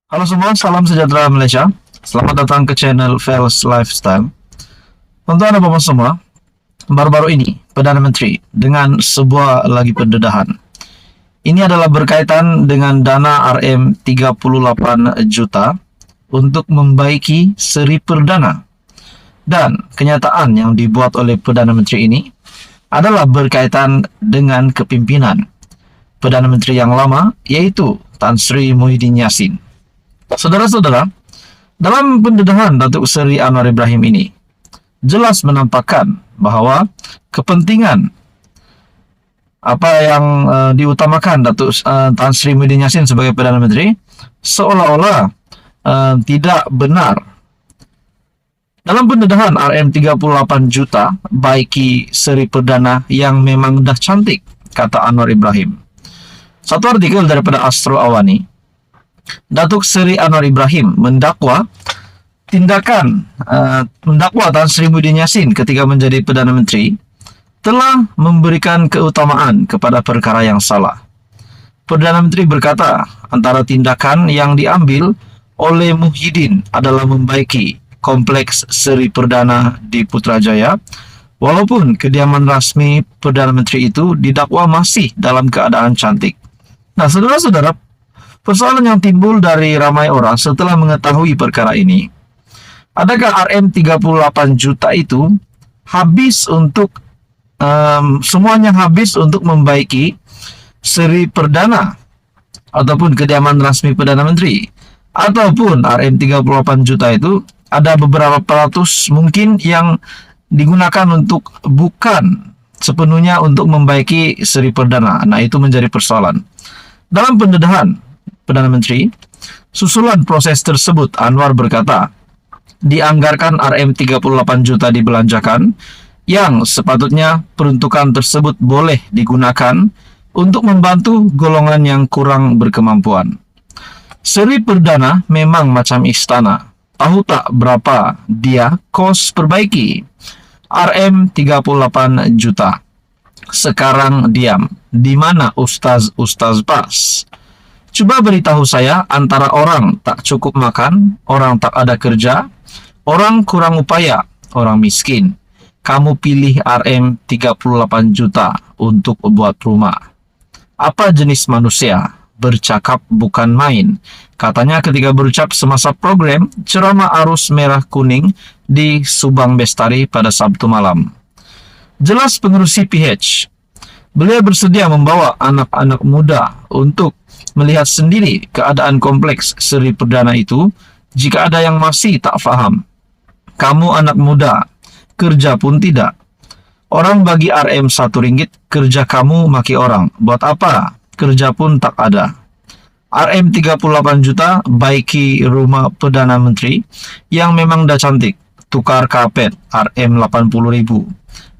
Halo semua, salam sejahtera Malaysia. Selamat datang ke channel Fels Lifestyle. Untuk Anda bapak semua, baru-baru ini Perdana Menteri dengan sebuah lagi pendedahan. Ini adalah berkaitan dengan dana RM38 juta untuk membaiki Seri Perdana. Dan kenyataan yang dibuat oleh Perdana Menteri ini adalah berkaitan dengan kepimpinan Perdana Menteri yang lama, yaitu Tan Sri Muhyiddin Yassin. Saudara-saudara, dalam pendedahan Datuk Seri Anwar Ibrahim ini jelas menampakkan bahwa kepentingan apa yang diutamakan Datuk Tan Sri Muhyiddin Yassin sebagai Perdana Menteri seolah-olah tidak benar. Dalam pendedahan RM38 juta baiki Seri Perdana yang memang dah cantik, kata Anwar Ibrahim. Satu artikel daripada Astro Awani, Datuk Seri Anwar Ibrahim mendakwa Tan Sri Muhyiddin Yassin ketika menjadi Perdana Menteri telah memberikan keutamaan kepada perkara yang salah. Perdana Menteri berkata antara tindakan yang diambil oleh Muhyiddin adalah membaiki kompleks Seri Perdana di Putrajaya, walaupun kediaman rasmi Perdana Menteri itu didakwa masih dalam keadaan cantik. Nah, saudara-saudara, persoalan yang timbul dari ramai orang setelah mengetahui perkara ini, adakah RM38 juta itu habis untuk semuanya habis untuk membaiki Seri Perdana ataupun kediaman rasmi Perdana Menteri, ataupun RM38 juta itu ada beberapa peratus mungkin yang digunakan untuk bukan sepenuhnya untuk membaiki Seri Perdana. Nah, itu menjadi persoalan. Dalam pendedahan Perdana Menteri, susulan proses tersebut, Anwar berkata, dianggarkan RM38 juta dibelanjakan, yang sepatutnya peruntukan tersebut boleh digunakan untuk membantu golongan yang kurang berkemampuan. Seri Perdana memang macam istana. Tahu tak berapa dia kos perbaiki? RM38 juta. Sekarang diam. Di mana ustaz-ustaz pas? Coba beritahu saya, antara orang tak cukup makan, orang tak ada kerja, orang kurang upaya, orang miskin, kamu pilih RM38 juta untuk buat rumah. Apa jenis manusia? Bercakap bukan main, katanya ketika berucap semasa program ceramah arus merah kuning di Subang Bestari pada Sabtu malam. Jelas pengerusi PH. Beliau bersedia membawa anak-anak muda untuk melihat sendiri keadaan kompleks Seri Perdana itu jika ada yang masih tak faham. Kamu anak muda, kerja pun tidak. Orang bagi RM RM1, kerja kamu maki orang. Buat apa? Kerja pun tak ada. RM38 juta baiki rumah Perdana Menteri yang memang dah cantik. Tukar kapet RM80.000.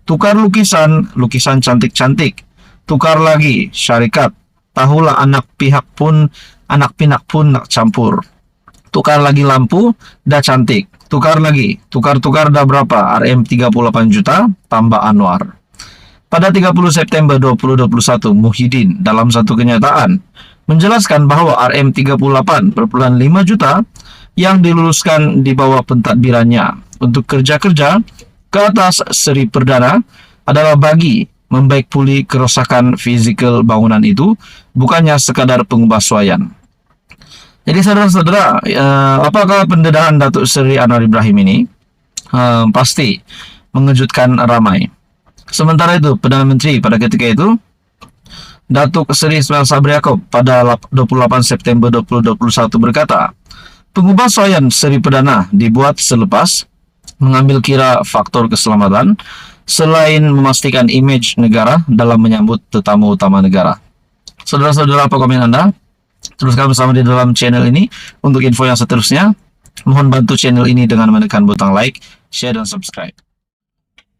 Tukar lukisan cantik-cantik. Tukar lagi syarikat. Tahulah anak pinak pun nak campur. Tukar lagi lampu, dah cantik. Tukar lagi. Tukar dah berapa? RM38 juta tambah Anwar. Pada 30 September 2021, Muhyiddin dalam satu kenyataan menjelaskan bahwa RM38,5 juta yang diluluskan di bawah pentadbirannya untuk kerja-kerja ke atas Seri Perdana adalah bagi membaik pulih kerosakan fizikal bangunan itu, bukannya sekadar pengubahsuaian. Jadi saudara-saudara, apakah pendedahan Datuk Seri Anwar Ibrahim ini pasti mengejutkan ramai. Sementara itu, Perdana Menteri pada ketika itu, Datuk Seri Ismail Sabri Yaakob pada 28 September 2021 berkata, pengubahsuaian Seri Perdana dibuat selepas mengambil kira faktor keselamatan selain memastikan image negara dalam menyambut tetamu utama negara. Saudara-saudara, apa komen Anda? Teruskan bersama di dalam channel ini. Untuk info yang seterusnya, mohon bantu channel ini dengan menekan butang like, share, dan subscribe.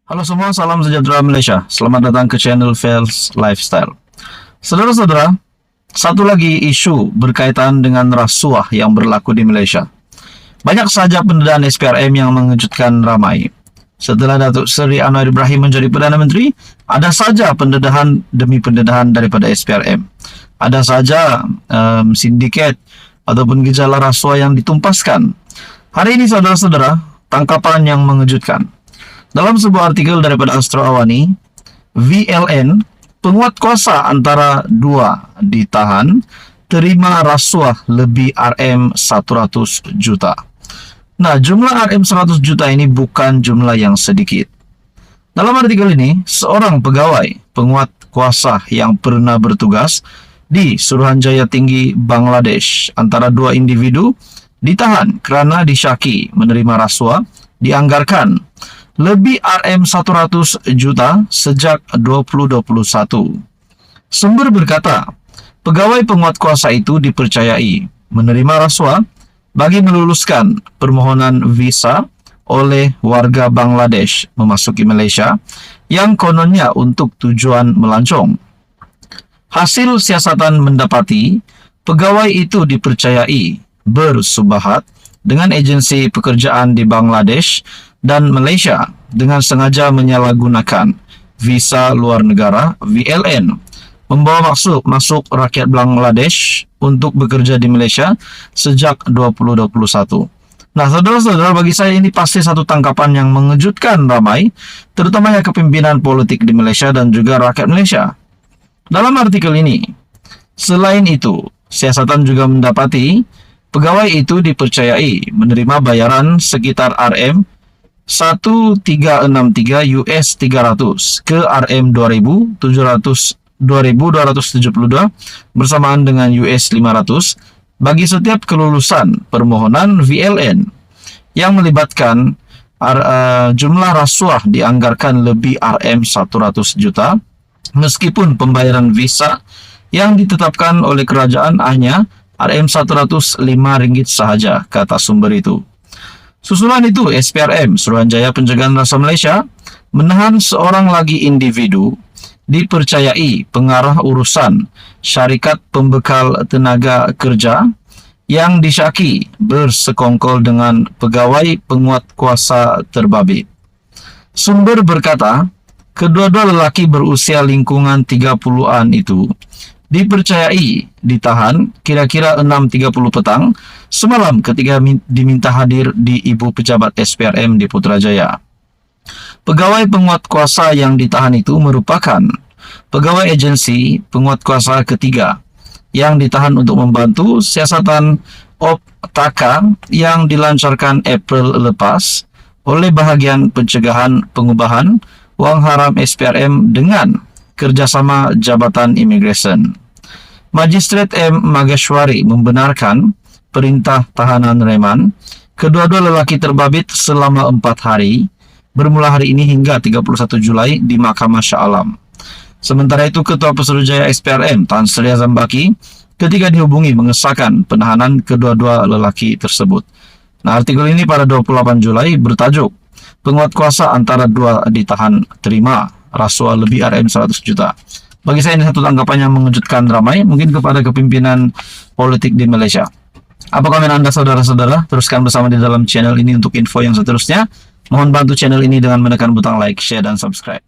Halo semua, salam sejahtera Malaysia. Selamat datang ke channel Fels Lifestyle. Saudara-saudara, satu lagi isu berkaitan dengan rasuah yang berlaku di Malaysia. Banyak saja pendedahan SPRM yang mengejutkan ramai. Setelah Datuk Seri Anwar Ibrahim menjadi Perdana Menteri, ada saja pendedahan demi pendedahan daripada SPRM. Ada saja sindiket ataupun gejala rasuah yang ditumpaskan. Hari ini saudara-saudara, tangkapan yang mengejutkan. Dalam sebuah artikel daripada Astro Awani, VLN, penguat kuasa antara dua ditahan, terima rasuah lebih Rm 100 juta. Nah, jumlah Rm 100 juta ini bukan jumlah yang sedikit. Dalam artikel ini, seorang pegawai penguat kuasa yang pernah bertugas di Suruhanjaya Tinggi Bangladesh antara dua individu ditahan kerana disyaki menerima rasuah dianggarkan lebih Rm 100 juta sejak 2021. Sumber berkata, pegawai penguat kuasa itu dipercayai menerima rasuah bagi meluluskan permohonan visa oleh warga Bangladesh memasuki Malaysia yang kononnya untuk tujuan melancong. Hasil siasatan mendapati pegawai itu dipercayai bersubahat dengan agensi pekerjaan di Bangladesh dan Malaysia dengan sengaja menyalahgunakan visa luar negara VLN, membawa masuk rakyat Bangladesh untuk bekerja di Malaysia sejak 2021. Nah, saudara-saudara, bagi saya ini pasti satu tangkapan yang mengejutkan ramai, terutamanya kepimpinan politik di Malaysia dan juga rakyat Malaysia. Dalam artikel ini, selain itu, siasatan juga mendapati pegawai itu dipercayai menerima bayaran sekitar Rm 1363 US 300 ke Rm 2.272 bersamaan dengan US 500 bagi setiap kelulusan permohonan VLN yang melibatkan jumlah rasuah dianggarkan lebih Rm 100 juta meskipun pembayaran visa yang ditetapkan oleh kerajaan hanya Rm 105 ringgit sahaja, kata sumber itu. Susulan itu, SPRM, Suruhanjaya Pencegahan Rasuah Malaysia, menahan seorang lagi individu dipercayai pengarah urusan syarikat pembekal tenaga kerja yang disyaki bersekongkol dengan pegawai penguat kuasa terbabit. Sumber berkata, kedua-dua lelaki berusia lingkungan 30-an itu dipercayai ditahan kira-kira 6.30 petang semalam ketika diminta hadir di Ibu Pejabat SPRM di Putrajaya. Pegawai penguat kuasa yang ditahan itu merupakan pegawai agensi penguat kuasa ketiga yang ditahan untuk membantu siasatan OPTAKA yang dilancarkan April lepas oleh bahagian pencegahan pengubahan wang haram SPRM dengan kerjasama Jabatan Imigresen. Magistrat M. Mageshwari membenarkan perintah tahanan reman kedua-dua lelaki terbabit selama 4 hari bermula hari ini hingga 31 Julai di Mahkamah Shah Alam. Sementara itu, Ketua Pesuruhjaya SPRM Tan Sri Azam Baki ketika dihubungi mengesahkan penahanan kedua-dua lelaki tersebut. Nah, artikel ini pada 28 Julai bertajuk penguat kuasa antara dua ditahan terima rasuah lebih Rm 100 juta. Bagi saya ini satu tanggapan yang mengejutkan ramai, mungkin kepada kepimpinan politik di Malaysia. Apa komentar Anda, saudara-saudara? Teruskan bersama di dalam channel ini untuk info yang seterusnya. Mohon bantu channel ini dengan menekan butang like, share, dan subscribe.